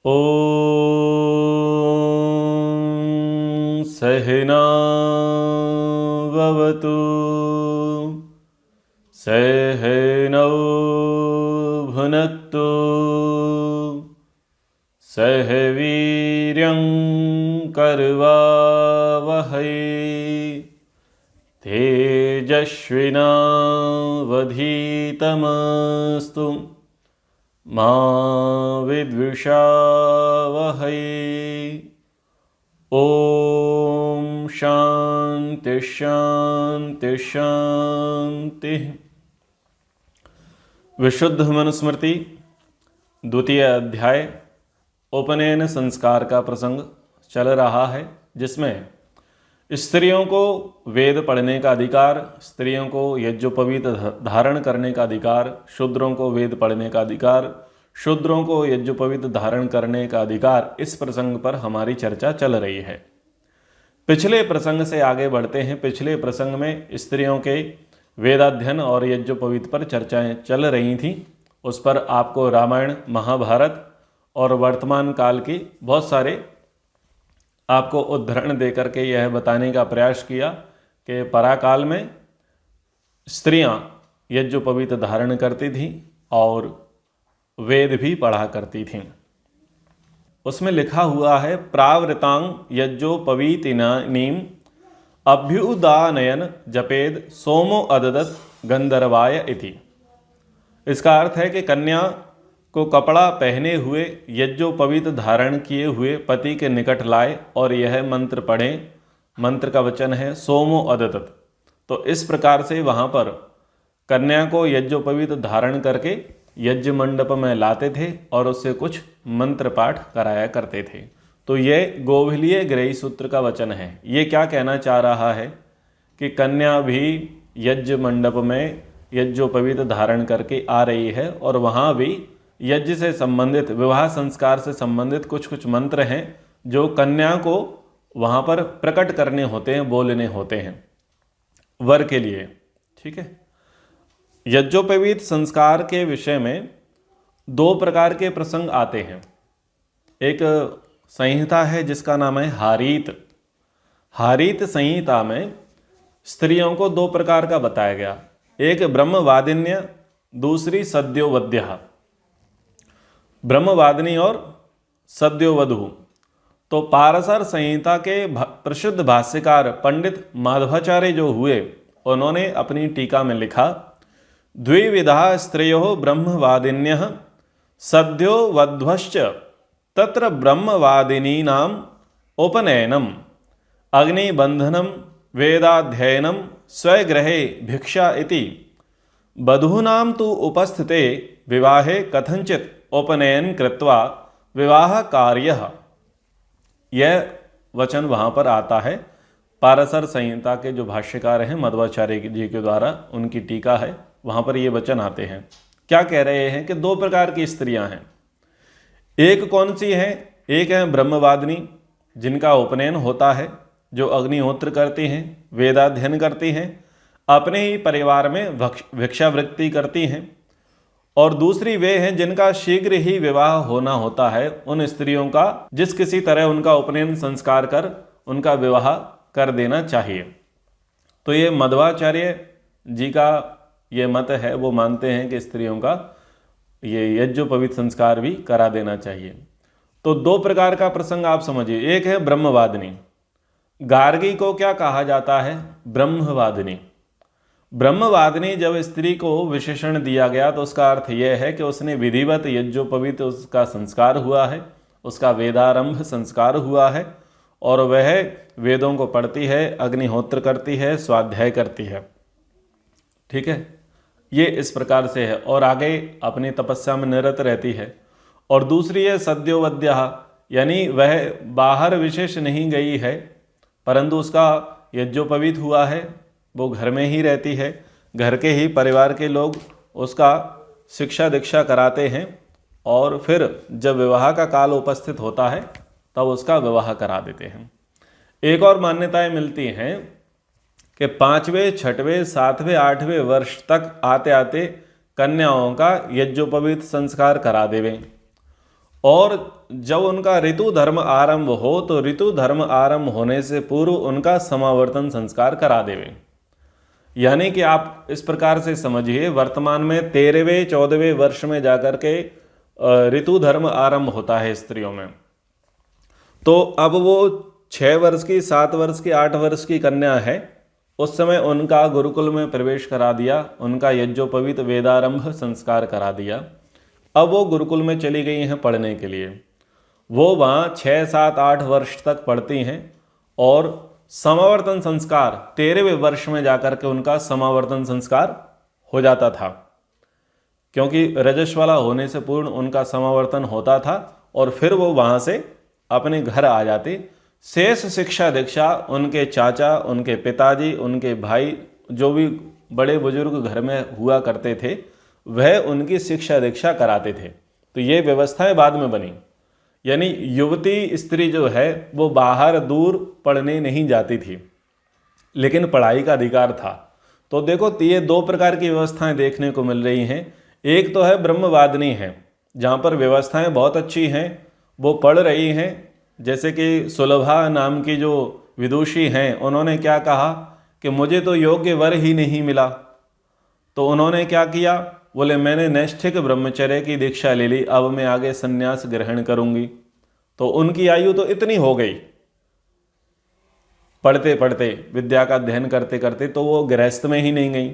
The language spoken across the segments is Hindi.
ॐ सहना भवतु सहनौ भुनक्तु सह वीर्यं करवावहै तेजस्विनावधीतमस्तु मा विद्विषावहै। ॐ शान्ति शान्ति शान्ति। विशुद्ध मनुस्मृति द्वितीय अध्याय उपनयन संस्कार का प्रसंग चल रहा है, जिसमें स्त्रियों को वेद पढ़ने का अधिकार, स्त्रियों को यज्ञोपवीत धारण करने का अधिकार, शूद्रों को वेद पढ़ने का अधिकार, शूद्रों को यज्ञोपवीत धारण करने का अधिकार, इस प्रसंग पर हमारी चर्चा चल रही है। पिछले प्रसंग से आगे बढ़ते हैं। पिछले प्रसंग में स्त्रियों के वेदाध्ययन और यज्ञोपवीत पर चर्चाएं चल रही थीं। उस पर आपको रामायण, महाभारत और वर्तमान काल की बहुत सारे आपको उदाहरण देकर के यह बताने का प्रयास किया कि पराकाल में स्त्रियां यज्ञोपवीत धारण करती थीं और वेद भी पढ़ा करती थीं। उसमें लिखा हुआ है, प्रावृतांग यज्ञोपवीतिनीम अभ्युदानयन जपेद सोमो अददत गंधर्वाय इति। इसका अर्थ है कि कन्या को कपड़ा पहने हुए यज्ञोपवीत धारण किए हुए पति के निकट लाए और यह मंत्र पढ़ें। मंत्र का वचन है सोमो अददत। तो इस प्रकार से वहाँ पर कन्या को यज्ञोपवीत धारण करके यज्ञ मंडप में लाते थे और उससे कुछ मंत्र पाठ कराया करते थे। तो ये गोभिलीय ग्रही सूत्र का वचन है। ये क्या कहना चाह रहा है कि कन्या भी यज्ञ मंडप में यज्ञोपवीत धारण करके आ रही है और वहाँ भी यज्ञ से संबंधित, विवाह संस्कार से संबंधित कुछ कुछ मंत्र हैं जो कन्या को वहाँ पर प्रकट करने होते हैं, बोलने होते हैं वर के लिए। ठीक है। यज्ञोपवीत संस्कार के विषय में दो प्रकार के प्रसंग आते हैं। एक संहिता है जिसका नाम है हारीत। हारीत संहिता में स्त्रियों को दो प्रकार का बताया गया, एक ब्रह्मवादिन्य, दूसरी सद्योवद्या। ब्रह्मवादिनी और सद्योवधू। तो पारसर संहिता के प्रसिद्ध भाष्यकार पंडित माधवाचार्य जो हुए, उन्होंने अपनी टीका में लिखा, द्विविधा स्त्रियो ब्रह्मवादिन्यः सद्योवध्वश्च तत्र ब्रह्मवादिनीनाम् उपनयनम् अग्निबन्धनं वेदाध्ययनं स्वगृहे भिक्षा इति। वधूनां तु उपस्थिते विवाहे कथंचित् उपनयन कृत्वा विवाह कार्यः। यह वचन वहाँ पर आता है। पारसर संहिता के जो भाष्यकार हैं मध्वाचार्य जी के द्वारा उनकी टीका है, वहाँ पर ये वचन आते हैं। क्या कह रहे हैं कि दो प्रकार की स्त्रियां हैं। एक कौन सी है? एक है ब्रह्मवादिनी, जिनका उपनयन होता है, जो अग्निहोत्र करती हैं, वेदाध्ययन करती हैं, अपने ही परिवार में भिक्षावृत्ति करती हैं। और दूसरी वे हैं जिनका शीघ्र ही विवाह होना होता है। उन स्त्रियों का जिस किसी तरह उनका उपनयन संस्कार कर उनका विवाह कर देना चाहिए। तो ये मध्वाचार्य जी का ये मत है, वो मानते हैं कि स्त्रियों का ये यज्ञोपवीत संस्कार भी करा देना चाहिए। तो दो प्रकार का प्रसंग आप समझिए। एक है ब्रह्मवादिनी। गार्गी को क्या कहा जाता है? ब्रह्मवादिनी। ब्रह्मवादिनी जब स्त्री को विशेषण दिया गया तो उसका अर्थ यह है कि उसने विधिवत यज्ञोपवीत उसका संस्कार हुआ है, उसका वेदारंभ संस्कार हुआ है और वह वेदों को पढ़ती है, अग्निहोत्र करती है, स्वाध्याय करती है। ठीक है, ये इस प्रकार से है और आगे अपनी तपस्या में निरत रहती है। और दूसरी है सद्योवद्या, यानी वह बाहर विशेष नहीं गई है परंतु उसका यज्ञोपवीत हुआ है, वो घर में ही रहती है, घर के ही परिवार के लोग उसका शिक्षा दीक्षा कराते हैं और फिर जब विवाह का काल उपस्थित होता है तब उसका विवाह करा देते हैं। एक और मान्यताएं मिलती हैं कि 5वें, 6वें, 7वें, 8वें वर्ष तक आते आते कन्याओं का यज्ञोपवीत संस्कार करा देवें और जब उनका ऋतु धर्म आरंभ हो तो ऋतु धर्म आरंभ होने से पूर्व उनका समावर्तन संस्कार करा देवे। यानी कि आप इस प्रकार से समझिए, वर्तमान में 13वें 14वें वर्ष में जाकर के ऋतु धर्म आरंभ होता है स्त्रियों में। तो अब वो 6 वर्ष की, 7 वर्ष की, 8 वर्ष की कन्या है, उस समय उनका गुरुकुल में प्रवेश करा दिया, उनका यज्ञोपवीत वेदारंभ संस्कार करा दिया। अब वो गुरुकुल में चली गई हैं पढ़ने के लिए। वो वहाँ 6, 7, 8 वर्ष तक पढ़ती हैं और समावर्तन संस्कार 13वें वर्ष में जाकर के उनका समावर्तन संस्कार हो जाता था, क्योंकि रजस्वला होने से पूर्ण उनका समावर्तन होता था और फिर वो वहाँ से अपने घर आ जाते। शेष शिक्षा दीक्षा उनके चाचा, उनके पिताजी, उनके भाई, जो भी बड़े बुजुर्ग घर में हुआ करते थे, वह उनकी शिक्षा दीक्षा कराते थे। तो ये व्यवस्थाएं बाद में बनी। यानी युवती स्त्री जो है वो बाहर दूर पढ़ने नहीं जाती थी, लेकिन पढ़ाई का अधिकार था। तो देखो, ये 2 प्रकार की व्यवस्थाएं देखने को मिल रही हैं। एक तो है ब्रह्मवादिनी है, जहाँ पर व्यवस्थाएं बहुत अच्छी हैं, वो पढ़ रही हैं। जैसे कि सुलभा नाम की जो विदुषी हैं, उन्होंने क्या कहा कि मुझे तो योग्य वर ही नहीं मिला। तो उन्होंने क्या किया, बोले मैंने नैष्ठिक ब्रह्मचर्य की दीक्षा ले ली, अब मैं आगे संन्यास ग्रहण करूंगी। तो उनकी आयु तो इतनी हो गई, पढ़ते पढ़ते, विद्या का अध्ययन करते करते, तो वो गृहस्थ में ही नहीं गई।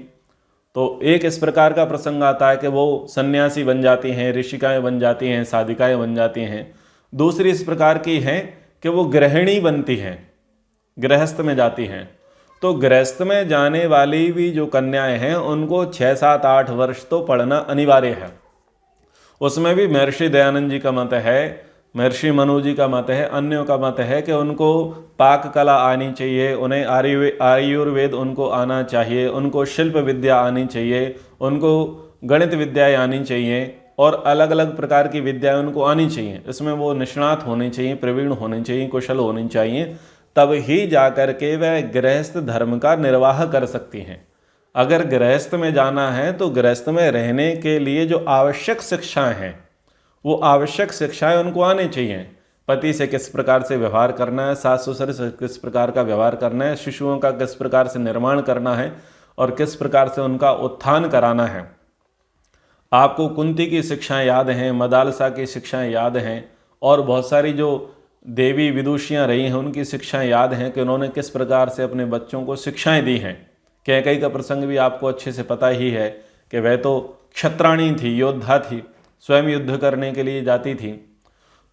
तो एक इस प्रकार का प्रसंग आता है कि वो सन्यासी बन जाती हैं, ऋषिकाएं बन जाती हैं, साधिकाएं बन जाती हैं। दूसरी इस प्रकार की है कि वो गृहिणी बनती हैं, गृहस्थ में जाती हैं। तो गृहस्थ में जाने वाली भी जो कन्याएं हैं उनको 6, 7, 8 वर्ष तो पढ़ना अनिवार्य है। उसमें भी महर्षि दयानंद जी का मत है, महर्षि मनु जी का मत है, अन्यों का मत है कि उनको पाक कला आनी चाहिए, उन्हें आयुर्वेद उनको आना चाहिए, उनको शिल्प विद्या आनी चाहिए, उनको गणित विद्याएं आनी चाहिए और अलग अलग प्रकार की विद्याएं उनको आनी चाहिए। इसमें वो निष्णात होने चाहिए, प्रवीण होने चाहिए, कुशल होने चाहिए, तब ही जाकर के वह गृहस्थ धर्म का निर्वाह कर सकती हैं। अगर गृहस्थ में जाना है तो गृहस्थ में रहने के लिए जो आवश्यक शिक्षाएं हैं, वो आवश्यक शिक्षाएं उनको आनी चाहिए। पति से किस प्रकार से व्यवहार करना है, सास ससुर से किस प्रकार का व्यवहार करना है, शिशुओं का किस प्रकार से निर्माण करना है और किस प्रकार से उनका उत्थान कराना है। आपको कुंती की शिक्षाएं याद हैं, मदालसा की शिक्षाएं याद हैं और बहुत सारी जो देवी विदुषियाँ रही हैं उनकी शिक्षाएं याद हैं कि उन्होंने किस प्रकार से अपने बच्चों को शिक्षाएं दी हैं। कैकेयी का प्रसंग भी आपको अच्छे से पता ही है कि वह तो क्षत्राणी थी, योद्धा थी, स्वयं युद्ध करने के लिए जाती थी।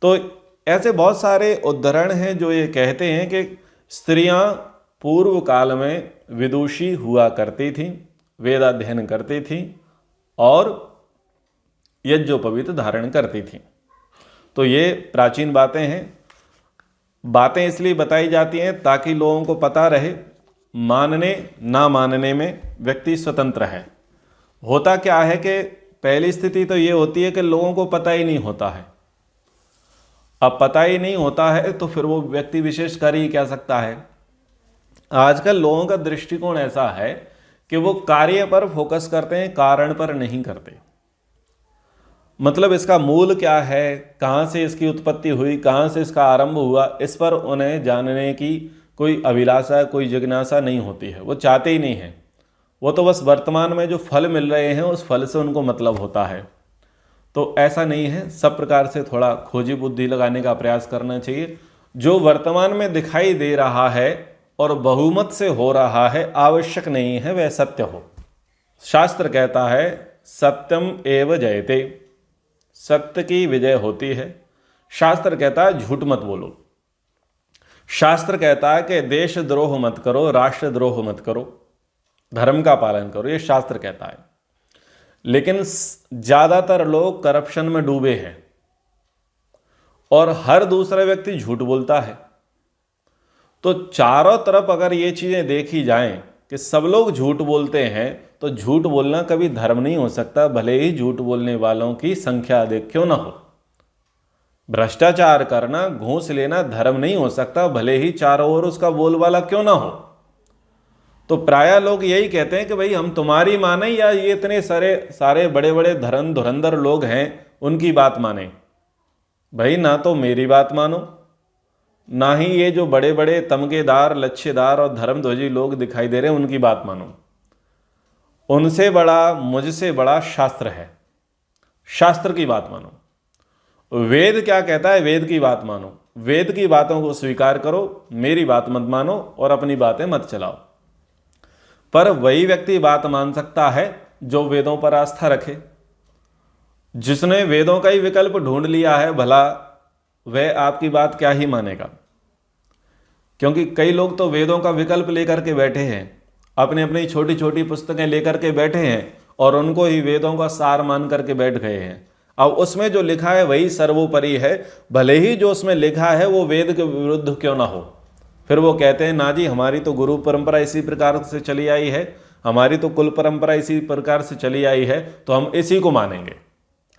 तो ऐसे बहुत सारे उदाहरण हैं जो ये कहते हैं कि स्त्रियां पूर्व काल में विदुषी हुआ करती थीं, वेदाध्ययन करती थीं और यज्ञोपवीत धारण करती थीं। तो ये प्राचीन बातें हैं। बातें इसलिए बताई जाती हैं ताकि लोगों को पता रहे, मानने ना मानने में व्यक्ति स्वतंत्र है। होता क्या है कि पहली स्थिति तो ये होती है कि लोगों को पता ही नहीं होता है। अब पता ही नहीं होता है तो फिर वो व्यक्ति विशेष कर ही क्या सकता है। आजकल लोगों का दृष्टिकोण ऐसा है कि वो कार्य पर फोकस करते हैं, कारण पर नहीं करते। मतलब इसका मूल क्या है, कहाँ से इसकी उत्पत्ति हुई, कहाँ से इसका आरंभ हुआ, इस पर उन्हें जानने की कोई अभिलाषा, कोई जिज्ञासा नहीं होती है। वो चाहते ही नहीं हैं। वो तो बस वर्तमान में जो फल मिल रहे हैं उस फल से उनको मतलब होता है। तो ऐसा नहीं है, सब प्रकार से थोड़ा खोजी बुद्धि लगाने का प्रयास करना चाहिए। जो वर्तमान में दिखाई दे रहा है और बहुमत से हो रहा है, आवश्यक नहीं है वह सत्य हो। शास्त्र कहता है सत्यम एव जयते, सत्य की विजय होती है। शास्त्र कहता है झूठ मत बोलो। शास्त्र कहता है कि देश द्रोह मत करो, राष्ट्र द्रोह मत करो, धर्म का पालन करो, ये शास्त्र कहता है। लेकिन ज्यादातर लोग करप्शन में डूबे हैं और हर दूसरा व्यक्ति झूठ बोलता है। तो चारों तरफ अगर ये चीजें देखी जाएं कि सब लोग झूठ बोलते हैं तो झूठ बोलना कभी धर्म नहीं हो सकता, भले ही झूठ बोलने वालों की संख्या अधिक क्यों ना हो। भ्रष्टाचार करना, घूस लेना धर्म नहीं हो सकता, भले ही चारों ओर उसका बोलबाला क्यों ना हो। तो प्रायः लोग यही कहते हैं कि भाई हम तुम्हारी माने या ये इतने सारे बड़े बड़े धुरंधर लोग हैं उनकी बात माने। भाई ना तो मेरी बात मानो, ना ही ये जो बड़े बड़े तमगेदार, लच्छेदार और धर्मध्वजी लोग दिखाई दे रहे हैं उनकी बात मानो। उनसे बड़ा, मुझसे बड़ा शास्त्र है, शास्त्र की बात मानो। वेद क्या कहता है, वेद की बात मानो, वेद की बातों को स्वीकार करो, मेरी बात मत मानो और अपनी बातें मत चलाओ। पर वही व्यक्ति बात मान सकता है जो वेदों पर आस्था रखे। जिसने वेदों का ही विकल्प ढूंढ लिया है, भला वह आपकी बात क्या ही मानेगा। क्योंकि कई लोग तो वेदों का विकल्प लेकर के बैठे हैं, अपनी अपनी छोटी छोटी पुस्तकें लेकर के बैठे हैं और उनको ही वेदों का सार मान करके बैठ गए हैं। अब उसमें जो लिखा है वही सर्वोपरि है, भले ही जो उसमें लिखा है वो वेद के विरुद्ध क्यों ना हो। फिर वो कहते हैं ना जी, हमारी तो गुरु परंपरा इसी प्रकार से चली आई है, हमारी तो कुल परंपरा इसी प्रकार से चली आई है, तो हम इसी को मानेंगे,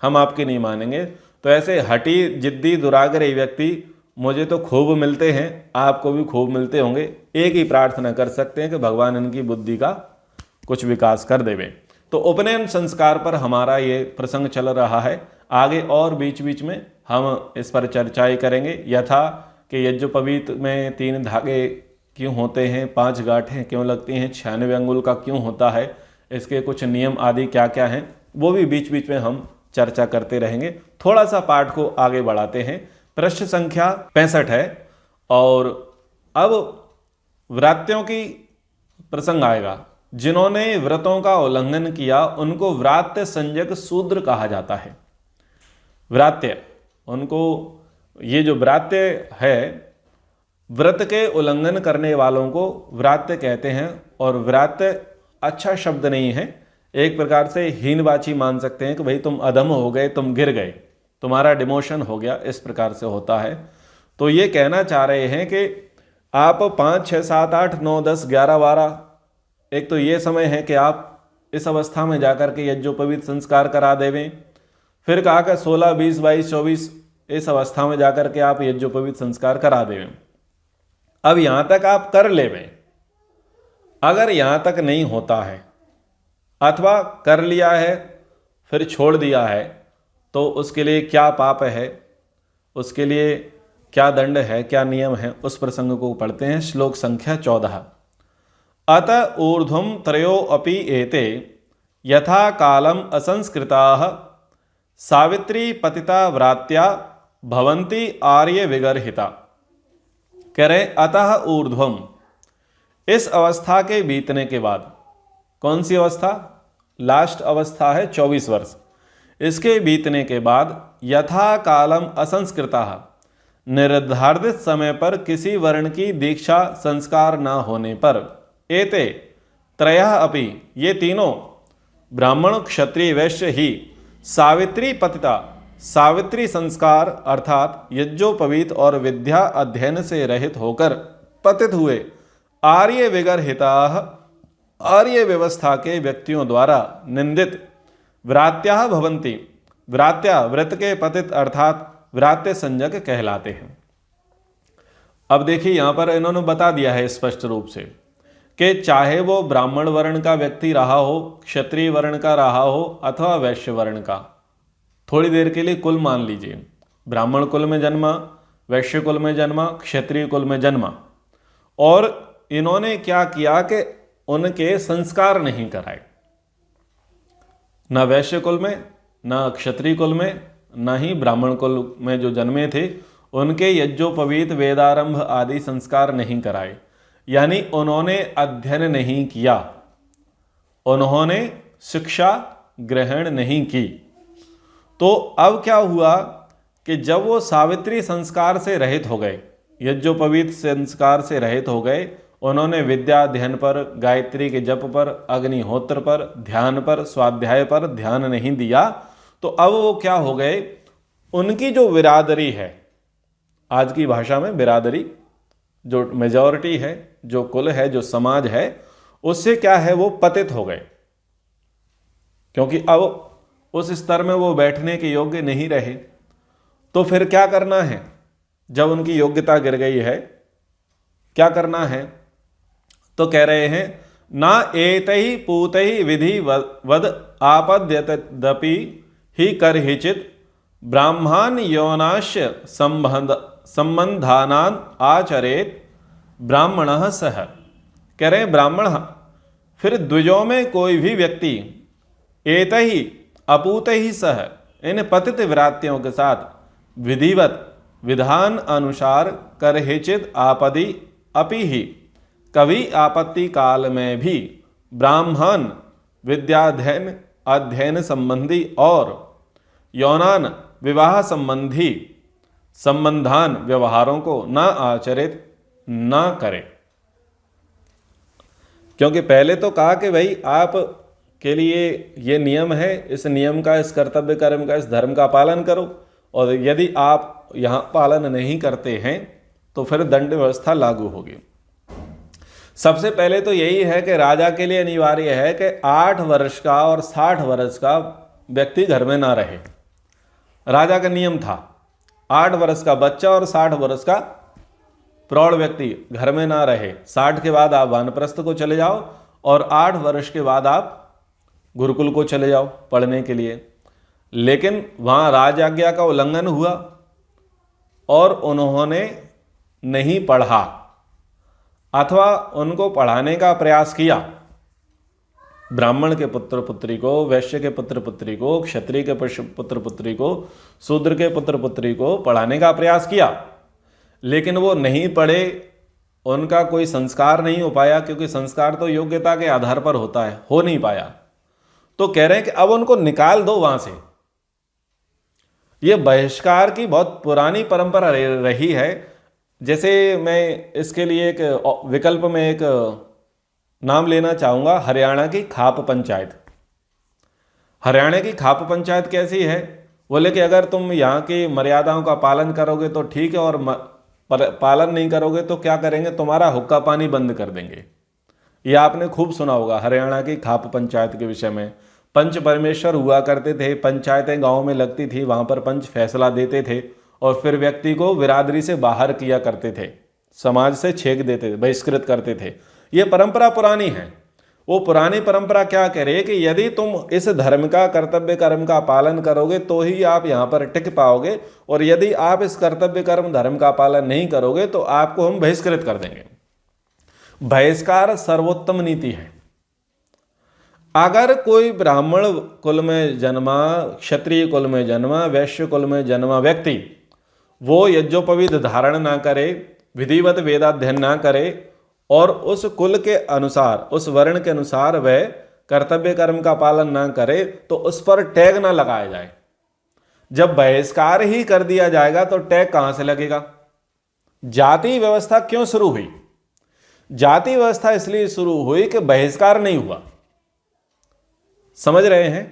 हम आपकी नहीं मानेंगे। तो ऐसे हटी जिद्दी दुराग्रही व्यक्ति मुझे तो खूब मिलते हैं, आपको भी खूब मिलते होंगे। एक ही प्रार्थना कर सकते हैं कि भगवान इनकी बुद्धि का कुछ विकास कर देवे। तो उपनयन संस्कार पर हमारा ये प्रसंग चल रहा है। आगे और बीच बीच में हम इस पर चर्चाएं करेंगे। यथा कि यज्ञोपवीत में 3 धागे क्यों होते हैं, 5 गांठें क्यों लगती हैं, 96 अंगुल का क्यों होता है, इसके कुछ नियम आदि क्या क्या हैं, वो भी बीच बीच में हम चर्चा करते रहेंगे। थोड़ा सा पाठ को आगे बढ़ाते हैं। पृष्ठ संख्या 65 है और अब व्रात्यों की प्रसंग आएगा। जिन्होंने व्रतों का उल्लंघन किया उनको व्रात्य संज्ञक शूद्र कहा जाता है। व्रात्य, उनको ये जो व्रात्य है, व्रत के उल्लंघन करने वालों को व्रात्य कहते हैं। और व्रात्य अच्छा शब्द नहीं है, एक प्रकार से हीनवाची मान सकते हैं कि भाई तुम अधम हो गए, तुम गिर गए, तुम्हारा डिमोशन हो गया, इस प्रकार से होता है। तो ये कहना चाह रहे हैं कि आप 5, 6, 7, 8, 9, 10, 11, 12, एक तो ये समय है कि आप इस अवस्था में जाकर के यज्ञोपवीत संस्कार करा देवें। फिर कहा कि 16, 20, 22, 24 इस अवस्था में जाकर के आप यज्ञोपवीत संस्कार करा देवें। अब यहाँ तक आप कर लेवें, अगर यहाँ तक नहीं होता है अथवा कर लिया है फिर छोड़ दिया है, तो उसके लिए क्या पाप है, उसके लिए क्या दंड है, क्या नियम है, उस प्रसंग को पढ़ते हैं। श्लोक संख्या 14। अत ऊर्ध्वं त्रयो अपि एते यथा कालम असंस्कृताः सावित्री पतिता व्रात्या भवन्ति आर्य विगर्हिता। कह रहे अतः ऊर्ध्वम, इस अवस्था के बीतने के बाद, कौन सी अवस्था, लास्ट अवस्था है 24 वर्ष, इसके बीतने के बाद यथा कालम असंस्कृता, निर्धारित समय पर किसी वर्ण की दीक्षा संस्कार न होने पर, एते त्रयः अपि, ये तीनों ब्राह्मण क्षत्रिय वैश्य ही सावित्री पतिता, सावित्री संस्कार अर्थात यज्ञोपवीत और विद्या अध्ययन से रहित होकर पतित हुए आर्य विगर्हिता, आर्य व्यवस्था के व्यक्तियों द्वारा निंदित व्रात्या भवन्ति, व्रात्या व्रत के पतित अर्थात व्रात्य संज्ञक कहलाते हैं। अब देखिए यहां पर इन्होंने बता दिया है स्पष्ट रूप से कि चाहे वो ब्राह्मण वर्ण का व्यक्ति रहा हो, क्षत्रिय वर्ण का रहा हो अथवा वैश्य वर्ण का, थोड़ी देर के लिए कुल मान लीजिए, ब्राह्मण कुल में जन्मा, वैश्य कुल में जन्मा, क्षत्रिय कुल में जन्मा, और इन्होंने क्या किया कि उनके संस्कार नहीं कराए, न वैश्य कुल में, न क्षत्रिय कुल में, न ही ब्राह्मण कुल में जो जन्मे थे उनके यज्ञोपवीत वेदारंभ आदि संस्कार नहीं कराए। यानी उन्होंने अध्ययन नहीं किया, उन्होंने शिक्षा ग्रहण नहीं की। तो अब क्या हुआ कि जब वो सावित्री संस्कार से रहित हो गए, यज्ञोपवीत संस्कार से रहित हो गए, उन्होंने विद्या अध्ययन पर, गायत्री के जप पर, अग्निहोत्र पर, ध्यान पर, स्वाध्याय पर ध्यान नहीं दिया, तो अब वो क्या हो गए, उनकी जो बिरादरी है, आज की भाषा में बिरादरी, जो मेजॉरिटी है, जो कुल है, जो समाज है, उससे क्या है, वो पतित हो गए। क्योंकि अब उस स्तर में वो बैठने के योग्य नहीं रहे। तो फिर क्या करना है, जब उनकी योग्यता गिर गई है, क्या करना है, तो कह रहे हैं ना एतहि पूतहि विधि वद आपद्यतदपि ही करहिचित ब्राह्मण यौनाश्य संबंधानान आचरेत ब्राह्मणः सह। कह रहे हैं ब्राह्मण, फिर द्विजों में कोई भी व्यक्ति एत ही अपूत ही सह, इन पतित व्रात्यों के साथ विधिवत विधान अनुसार करहिचित आपदि अपि ही, कभी आपत्ति काल में भी ब्राह्मण विद्याध्ययन अध्ययन संबंधी और यौनान विवाह संबंधी संबंधान व्यवहारों को न आचरित न करे। क्योंकि पहले तो कहा कि भाई आप के लिए ये नियम है, इस नियम का, इस कर्तव्य कर्म का, इस धर्म का पालन करो, और यदि आप यहाँ पालन नहीं करते हैं तो फिर दंड व्यवस्था लागू होगी। सबसे पहले तो यही है कि राजा के लिए अनिवार्य है कि 8 वर्ष का और 60 वर्ष का व्यक्ति घर में ना रहे। राजा का नियम था 8 वर्ष का बच्चा और 60 वर्ष का प्रौढ़ व्यक्ति घर में ना रहे। 60 के बाद आप वानप्रस्थ को चले जाओ और 8 वर्ष के बाद आप गुरुकुल को चले जाओ पढ़ने के लिए। लेकिन वहाँ राजआज्ञा का उल्लंघन हुआ और उन्होंने नहीं पढ़ा अथवा उनको पढ़ाने का प्रयास किया। ब्राह्मण के पुत्र पुत्री को, वैश्य के पुत्र पुत्री को, क्षत्रिय के पुत्र पुत्री को, शूद्र के पुत्र पुत्री को पढ़ाने का प्रयास किया, लेकिन वो नहीं पढ़े, उनका कोई संस्कार नहीं हो पाया, क्योंकि संस्कार तो योग्यता के आधार पर होता है, हो नहीं पाया। तो कह रहे हैं कि अब उनको निकाल दो वहां से। ये बहिष्कार की बहुत पुरानी परंपरा रही है। जैसे मैं इसके लिए एक विकल्प में एक नाम लेना चाहूँगा, हरियाणा की खाप पंचायत। हरियाणा की खाप पंचायत कैसी है? बोले कि अगर तुम यहाँ की मर्यादाओं का पालन करोगे तो ठीक है, और पालन नहीं करोगे तो क्या करेंगे, तुम्हारा हुक्का पानी बंद कर देंगे। ये आपने खूब सुना होगा हरियाणा की खाप पंचायत के विषय में। पंच परमेश्वर हुआ करते थे, पंचायतें गाँव में लगती थी, वहाँ पर पंच फैसला देते थे और फिर व्यक्ति को बिरादरी से बाहर किया करते थे, समाज से छेक देते थे, बहिष्कृत करते थे। ये परंपरा पुरानी है। वो पुरानी परंपरा क्या कह रही है कि यदि तुम इस धर्म का, कर्तव्य कर्म का पालन करोगे तो ही आप यहाँ पर टिक पाओगे, और यदि आप इस कर्तव्य कर्म धर्म का पालन नहीं करोगे तो आपको हम बहिष्कृत कर देंगे। बहिष्कार सर्वोत्तम नीति है। अगर कोई ब्राह्मण कुल में जन्मा, क्षत्रिय कुल में जन्मा, वैश्य कुल में जन्मा व्यक्ति वो यज्ञोपवीत धारण ना करे, विधिवत वेदाध्ययन ना करे और उस कुल के अनुसार, उस वर्ण के अनुसार वह कर्तव्य कर्म का पालन ना करे, तो उस पर टैग ना लगाया जाए। जब बहिष्कार ही कर दिया जाएगा तो टैग कहां से लगेगा? जाति व्यवस्था क्यों शुरू हुई? जाति व्यवस्था इसलिए शुरू हुई कि बहिष्कार नहीं हुआ। समझ रहे हैं?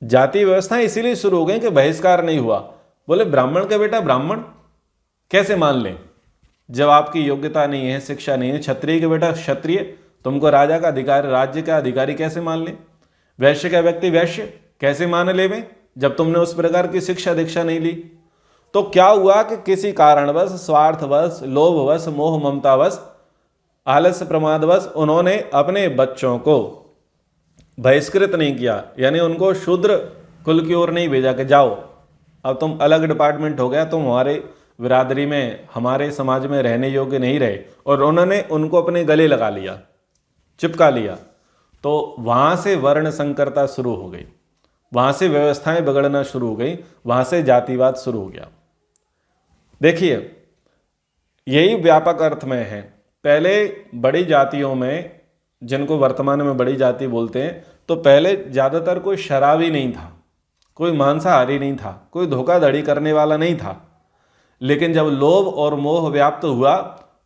जाति व्यवस्था इसीलिए शुरू हो गई कि बहिष्कार नहीं हुआ। बोले ब्राह्मण का बेटा ब्राह्मण कैसे मान लें जब आपकी योग्यता नहीं है, शिक्षा नहीं है। क्षत्रिय के बेटा क्षत्रिय, तुमको राजा का अधिकारी, राज्य का अधिकारी कैसे मान लें। वैश्य का व्यक्ति वैश्य कैसे मान ले में जब तुमने उस प्रकार की शिक्षा दीक्षा नहीं ली। तो क्या हुआ कि किसी कारणवश, स्वार्थवश, लोभवश, मोह ममतावश, आलस्य प्रमादवश उन्होंने अपने बच्चों को बहिष्कृत नहीं किया, यानी उनको शूद्र कुल की ओर नहीं भेजा कि जाओ अब तुम अलग डिपार्टमेंट हो गया, तुम हमारे बिरादरी में, हमारे समाज में रहने योग्य नहीं रहे, और उन्होंने उनको अपने गले लगा लिया, चिपका लिया। तो वहाँ से वर्ण संकरता शुरू हो गई, वहाँ से व्यवस्थाएं बिगड़ना शुरू हो गई, वहाँ से जातिवाद शुरू हो गया। देखिए यही व्यापक अर्थ में है। पहले बड़ी जातियों में, जिनको वर्तमान में बड़ी जाति बोलते हैं, तो पहले ज़्यादातर कोई शराबी नहीं था, कोई मांसाहारी नहीं था, कोई धोखाधड़ी करने वाला नहीं था। लेकिन जब लोभ और मोह व्याप्त हुआ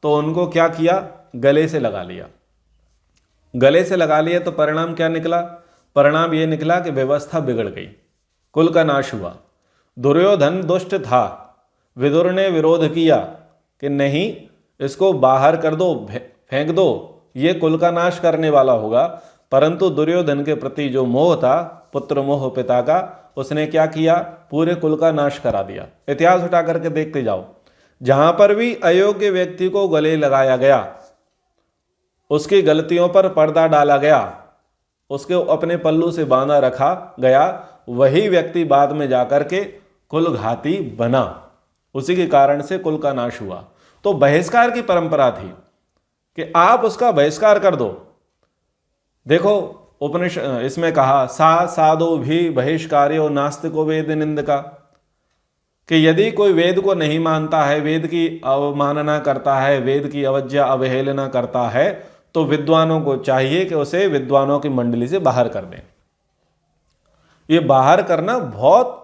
तो उनको क्या किया? गले से लगा लिया। गले से लगा लिया तो परिणाम क्या निकला? परिणाम ये निकला कि व्यवस्था बिगड़ गई, कुल का नाश हुआ। दुर्योधन दुष्ट था, विदुर ने विरोध किया कि नहीं, इसको बाहर कर दो, फेंक दो, ये कुल का नाश करने वाला होगा। परंतु दुर्योधन के प्रति जो मोह था, पुत्र मोह पिता का, उसने क्या किया? पूरे कुल का नाश करा दिया। इतिहास उठा करके देखते जाओ, जहां पर भी अयोग्य व्यक्ति को गले लगाया गया, उसकी गलतियों पर पर्दा डाला गया, उसके अपने पल्लू से बांधा रखा गया, वही व्यक्ति बाद में जाकर के कुलघाती बना, उसी के कारण से कुल का नाश हुआ। तो बहिष्कार की परंपरा थी कि आप उसका बहिष्कार कर दो। देखो उपनिषद इसमें कहा सा साधो भी बहिष्कार्यो नास्तिको वेद निंदका, कि यदि कोई वेद को नहीं मानता है, वेद की अवमानना करता है, वेद की अवज्ञा अवहेलना करता है, तो विद्वानों को चाहिए कि उसे विद्वानों की मंडली से बाहर कर दें। ये बाहर करना बहुत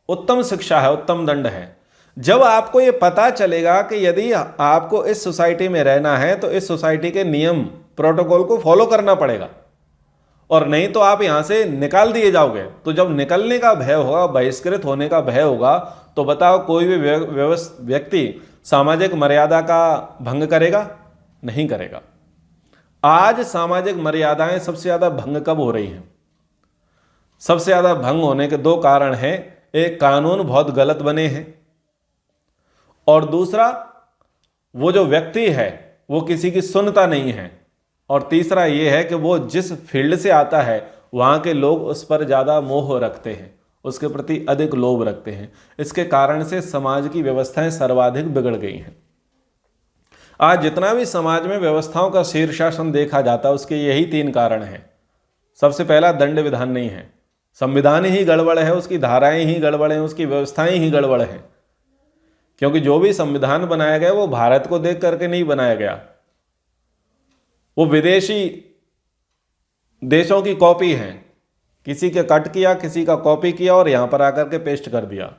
उत्तम शिक्षा है, उत्तम दंड है। जब आपको ये पता चलेगा कि यदि आपको इस सोसाइटी में रहना है तो इस सोसाइटी के नियम प्रोटोकॉल को फॉलो करना पड़ेगा, और नहीं तो आप यहां से निकाल दिए जाओगे। तो जब निकलने का भय होगा, बहिष्कृत होने का भय होगा, तो बताओ कोई भी व्यक्ति सामाजिक मर्यादा का भंग करेगा? नहीं करेगा। आज सामाजिक मर्यादाएं सबसे ज्यादा भंग कब हो रही हैं? सबसे ज्यादा भंग होने के दो कारण हैं। एक, कानून बहुत गलत बने हैं, और दूसरा वो जो व्यक्ति है वो किसी की सुनता नहीं है, और तीसरा ये है कि वो जिस फील्ड से आता है वहां के लोग उस पर ज्यादा मोह रखते हैं, उसके प्रति अधिक लोभ रखते हैं। इसके कारण से समाज की व्यवस्थाएं सर्वाधिक बिगड़ गई हैं। आज जितना भी समाज में व्यवस्थाओं का शीर्षासन देखा जाता है उसके यही 3 कारण हैं। सबसे पहला, दंड विधान नहीं है, संविधान ही गड़बड़ है, उसकी धाराएं ही गड़बड़ हैं, उसकी व्यवस्थाएं ही गड़बड़ हैं। क्योंकि जो भी संविधान बनाया गया वो भारत को देख करके नहीं बनाया गया, वो विदेशी देशों की कॉपी है। किसी के कट किया, किसी का कॉपी किया और यहां पर आकर के पेस्ट कर दिया।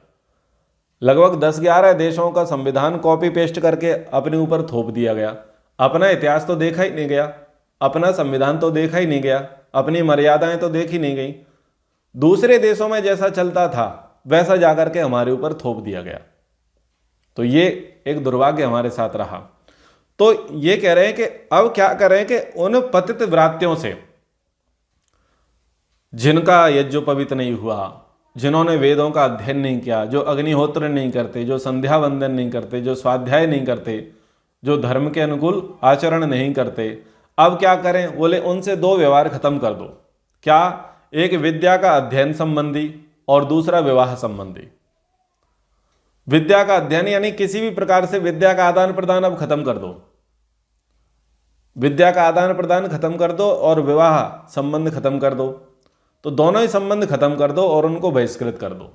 लगभग 10-11 देशों का संविधान कॉपी पेस्ट करके अपने ऊपर थोप दिया गया। अपना इतिहास तो देखा ही नहीं गया, अपना संविधान तो देखा ही नहीं गया, अपनी मर्यादाएं तो देखी नहीं गई। दूसरे देशों में जैसा चलता था वैसा जाकर के हमारे ऊपर थोप दिया गया। तो ये एक दुर्भाग्य हमारे साथ रहा। तो ये कह रहे हैं कि अब क्या करें कि उन पतित व्रात्यों से जिनका यज्ञोपवीत नहीं हुआ, जिन्होंने वेदों का अध्ययन नहीं किया, जो अग्निहोत्र नहीं करते, जो संध्या वंदन नहीं करते, जो स्वाध्याय नहीं करते, जो धर्म के अनुकूल आचरण नहीं करते, अब क्या करें? बोले उनसे 2 व्यवहार खत्म कर दो। क्या? एक विद्या का अध्ययन संबंधी और दूसरा विवाह संबंधी। विद्या का अध्ययन यानी किसी भी प्रकार से विद्या का आदान प्रदान अब खत्म कर दो। विद्या का आदान प्रदान खत्म कर दो और विवाह संबंध खत्म कर दो। तो दोनों ही संबंध खत्म कर दो और उनको बहिष्कृत कर दो।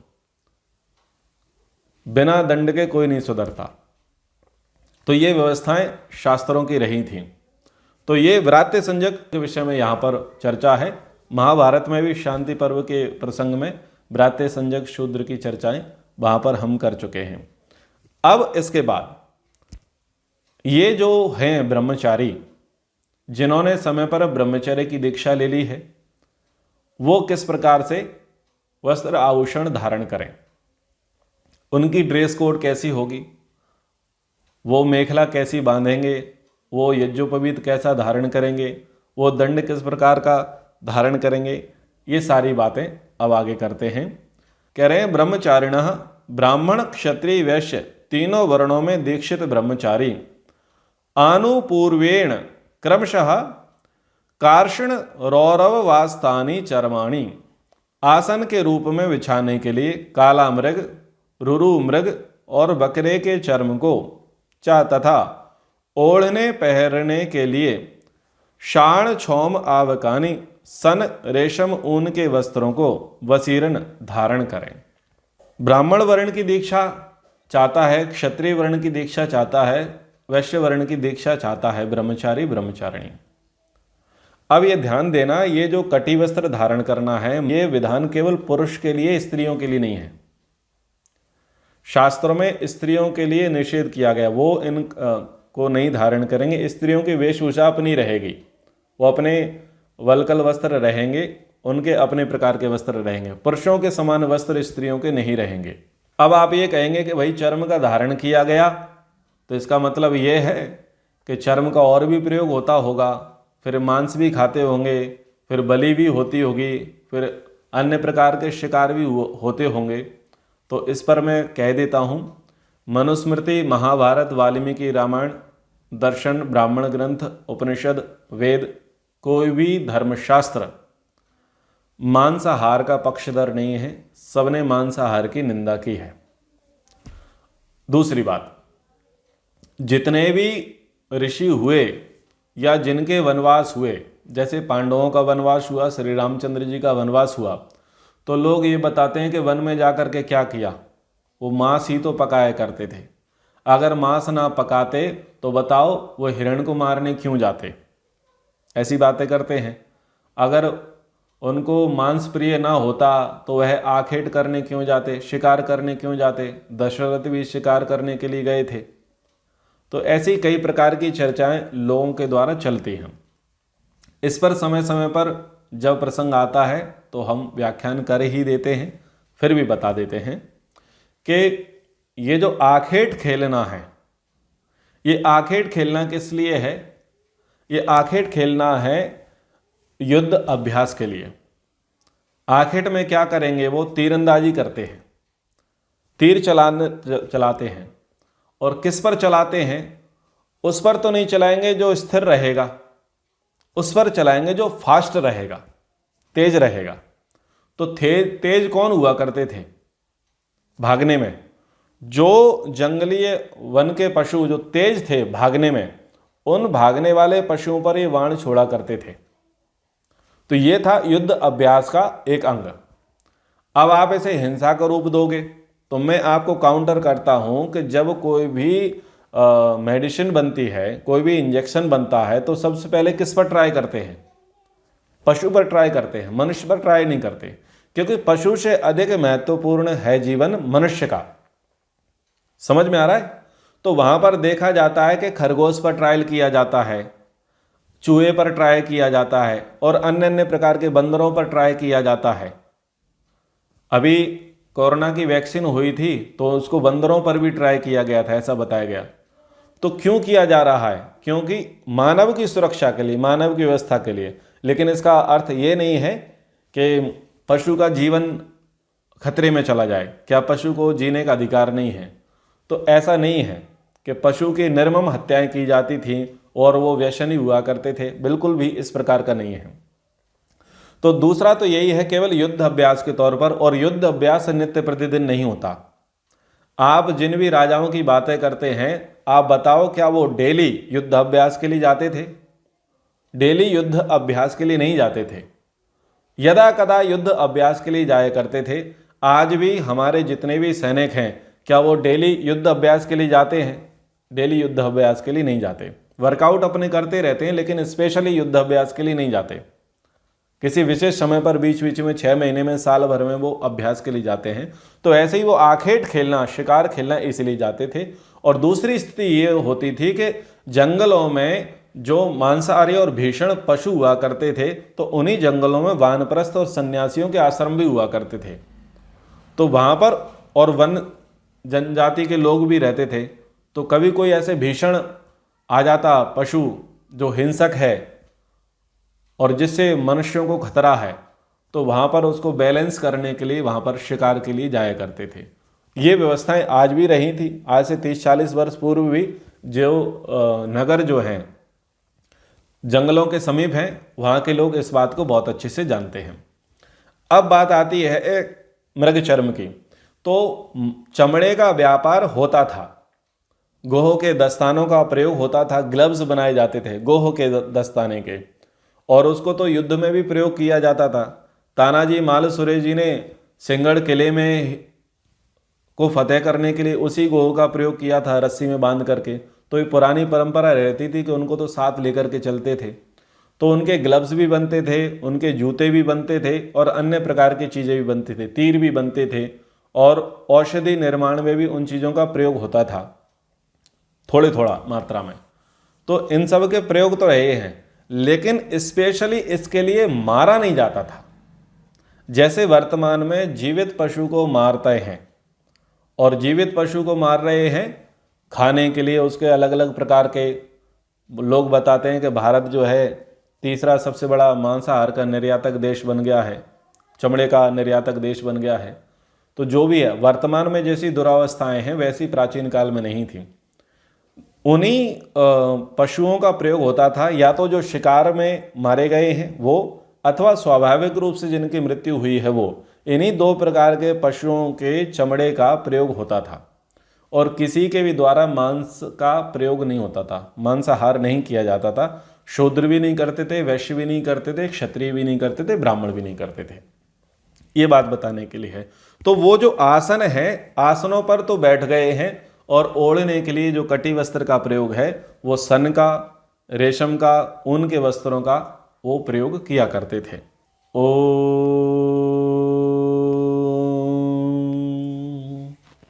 बिना दंड के कोई नहीं सुधरता। तो ये व्यवस्थाएं शास्त्रों की रही थीं। तो ये व्रात्य संजक के विषय में यहां पर चर्चा है। महाभारत में भी शांति पर्व के प्रसंग में व्रात्य संजक शूद्र की चर्चाएं वहां पर हम कर चुके हैं। अब इसके बाद ये जो हैं ब्रह्मचारी, जिन्होंने समय पर ब्रह्मचर्य की दीक्षा ले ली है, वो किस प्रकार से वस्त्र आभूषण धारण करें, उनकी ड्रेस कोड कैसी होगी, वो मेखला कैसी बांधेंगे, वो यज्ञोपवीत कैसा धारण करेंगे, वो दंड किस प्रकार का धारण करेंगे, ये सारी बातें अब आगे करते हैं। कह रहे हैं ब्रह्मचारिणः ब्राह्मण क्षत्रिय वैश्य तीनों वर्णों में दीक्षित ब्रह्मचारी आनुपूर्वेण क्रमशः कार्षण रौरव वास्तानी चर्माणी आसन के रूप में बिछाने के लिए काला मृग, रुरु मृग और बकरे के चर्म को तथा ओढ़ने पहनने के लिए शाण क्षौम आवकानी सन रेशम ऊन के वस्त्रों को वसीरन धारण करें। ब्राह्मण वर्ण की दीक्षा चाहता है, क्षत्रिय वर्ण की दीक्षा चाहता है, वैश्य वर्ण की दीक्षा चाहता है ब्रह्मचारी ब्रह्मचारिणी। अब ये ध्यान देना, ये जो कटी वस्त्र धारण करना है, ये विधान केवल पुरुष के लिए, स्त्रियों के लिए नहीं है। शास्त्रों में स्त्रियों के लिए निषेध किया गया, वो इन को नहीं धारण करेंगे। स्त्रियों की वेशभूषा अपनी रहेगी, वो अपने वल्कल वस्त्र रहेंगे, उनके अपने प्रकार के वस्त्र रहेंगे। पुरुषों के समान वस्त्र स्त्रियों के नहीं रहेंगे। अब आप ये कहेंगे कि भाई चर्म का धारण किया गया, तो इसका मतलब ये है कि चर्म का और भी प्रयोग होता होगा, फिर मांस भी खाते होंगे, फिर बलि भी होती होगी, फिर अन्य प्रकार के शिकार भी होते होंगे। तो इस पर मैं कह देता हूँ, मनुस्मृति, महाभारत, वाल्मीकि रामायण, दर्शन, ब्राह्मण ग्रंथ, उपनिषद, वेद, कोई भी धर्मशास्त्र मांसाहार का पक्षधर नहीं है, सबने मांसाहार की निंदा की है। दूसरी बात, जितने भी ऋषि हुए या जिनके वनवास हुए, जैसे पांडवों का वनवास हुआ, श्री रामचंद्र जी का वनवास हुआ, तो लोग ये बताते हैं कि वन में जाकर के क्या किया, वो मांस ही तो पकाया करते थे। अगर मांस ना पकाते तो बताओ वो हिरण को मारने क्यों जाते, ऐसी बातें करते हैं। अगर उनको मांस प्रिय ना होता तो वह आखेट करने क्यों जाते, शिकार करने क्यों जाते। दशरथ भी शिकार करने के लिए गए थे। तो ऐसी कई प्रकार की चर्चाएं लोगों के द्वारा चलती हैं। इस पर समय समय पर जब प्रसंग आता है तो हम व्याख्यान कर ही देते हैं, फिर भी बता देते हैं कि ये जो आखेट खेलना है, ये आखेट खेलना किस लिए है। ये आखेट खेलना है युद्ध अभ्यास के लिए। आखेट में क्या करेंगे, वो तीरंदाजी करते हैं, तीर चलाते हैं। और किस पर चलाते हैं, उस पर तो नहीं चलाएंगे जो स्थिर रहेगा, उस पर चलाएंगे जो फास्ट रहेगा, तेज रहेगा। तो तेज कौन हुआ करते थे भागने में, जो जंगलीय वन के पशु जो तेज थे भागने में, उन भागने वाले पशुओं पर ये बाण छोड़ा करते थे। तो ये था युद्ध अभ्यास का एक अंग। अब आप इसे हिंसा का रूप दोगे तो मैं आपको काउंटर करता हूं कि जब कोई भी मेडिसिन बनती है, कोई भी इंजेक्शन बनता है, तो सबसे पहले किस पर ट्राई करते हैं, पशु पर ट्राई करते हैं, मनुष्य पर ट्राई नहीं करते। क्योंकि पशु से अधिक महत्वपूर्ण है जीवन मनुष्य का। समझ में आ रहा है। तो वहां पर देखा जाता है कि खरगोश पर ट्रायल किया जाता है, चूहे पर ट्राई किया जाता है, और अन्य अन्य प्रकार के बंदरों पर ट्राई किया जाता है। अभी कोरोना की वैक्सीन हुई थी तो उसको बंदरों पर भी ट्राई किया गया था, ऐसा बताया गया। तो क्यों किया जा रहा है, क्योंकि मानव की सुरक्षा के लिए, मानव की व्यवस्था के लिए। लेकिन इसका अर्थ ये नहीं है कि पशु का जीवन खतरे में चला जाए। क्या पशु को जीने का अधिकार नहीं है? तो ऐसा नहीं है कि पशु की निर्मम हत्याएं की जाती थीं और वो व्यसनी हुआ करते थे, बिल्कुल भी इस प्रकार का नहीं है। तो दूसरा तो यही है, केवल युद्ध अभ्यास के तौर पर, और युद्ध अभ्यास नित्य प्रतिदिन नहीं होता। आप जिन भी राजाओं की बातें करते हैं, आप बताओ क्या वो डेली युद्ध अभ्यास के लिए जाते थे? डेली युद्ध अभ्यास के लिए नहीं जाते थे, यदा कदा युद्ध अभ्यास के लिए जाया करते थे। आज भी हमारे जितने भी सैनिक हैं, क्या वो डेली युद्ध अभ्यास के लिए जाते हैं? डेली युद्ध अभ्यास के लिए नहीं जाते। वर्कआउट अपने करते रहते हैं, लेकिन स्पेशली युद्ध अभ्यास के लिए नहीं जाते। किसी विशेष समय पर बीच बीच में 6 महीने में, साल भर में वो अभ्यास के लिए जाते हैं। तो ऐसे ही वो आखेट खेलना, शिकार खेलना इसलिए जाते थे। और दूसरी स्थिति ये होती थी कि जंगलों में जो मांसाहारी और भीषण पशु हुआ करते थे, तो उन्हीं जंगलों में वानप्रस्थ और सन्यासियों के आश्रम भी हुआ करते थे। तो वहाँ पर और वन जनजाति के लोग भी रहते थे। तो कभी कोई ऐसे भीषण आ जाता पशु जो हिंसक है और जिससे मनुष्यों को खतरा है, तो वहाँ पर उसको बैलेंस करने के लिए वहाँ पर शिकार के लिए जाया करते थे। ये व्यवस्थाएं आज भी रही थी। आज से 30-40 वर्ष पूर्व भी जो नगर जो हैं जंगलों के समीप हैं, वहाँ के लोग इस बात को बहुत अच्छे से जानते हैं। अब बात आती है मृग चर्म की। तो चमड़े का व्यापार होता था, गोह के दस्तानों का प्रयोग होता था, ग्लव्स बनाए जाते थे गोह के दस्ताने के, और उसको तो युद्ध में भी प्रयोग किया जाता था। तानाजी मालसुरे जी ने सिंगड़ किले में को फतेह करने के लिए उसी गोह का प्रयोग किया था, रस्सी में बांध करके। तो ये पुरानी परंपरा रहती थी कि उनको तो साथ लेकर के चलते थे। तो उनके ग्लव्स भी बनते थे, उनके जूते भी बनते थे, और अन्य प्रकार की चीज़ें भी बनती थी, तीर भी बनते थे, और औषधि निर्माण में भी उन चीज़ों का प्रयोग होता था, थोड़े थोड़ा मात्रा में। तो इन सब के प्रयोग तो रहे हैं, लेकिन स्पेशली इसके लिए मारा नहीं जाता था। जैसे वर्तमान में जीवित पशु को मारते हैं, और जीवित पशु को मार रहे हैं खाने के लिए, उसके अलग अलग प्रकार के लोग बताते हैं कि भारत जो है तीसरा सबसे बड़ा मांसाहार का निर्यातक देश बन गया है, चमड़े का निर्यातक देश बन गया है। तो जो भी है, वर्तमान में जैसी दुरावस्थाएं हैं वैसी प्राचीन काल में नहीं थी। उन्हीं पशुओं का प्रयोग होता था, या तो जो शिकार में मारे गए हैं वो, अथवा स्वाभाविक रूप से जिनकी मृत्यु हुई है वो, इन्हीं दो प्रकार के पशुओं के चमड़े का प्रयोग होता था और किसी के भी द्वारा मांस का प्रयोग नहीं होता था, मांसाहार नहीं किया जाता था। शूद्र भी नहीं करते थे, वैश्य भी नहीं करते थे, क्षत्रिय भी नहीं करते थे, ब्राह्मण भी नहीं करते थे। ये बात बताने के लिए है। तो वो जो आसन है, आसनों पर तो बैठ गए हैं और ओढ़ने के लिए जो कटी वस्त्र का प्रयोग है वो सन का, रेशम का, ऊन के वस्त्रों का वो प्रयोग किया करते थे। ओ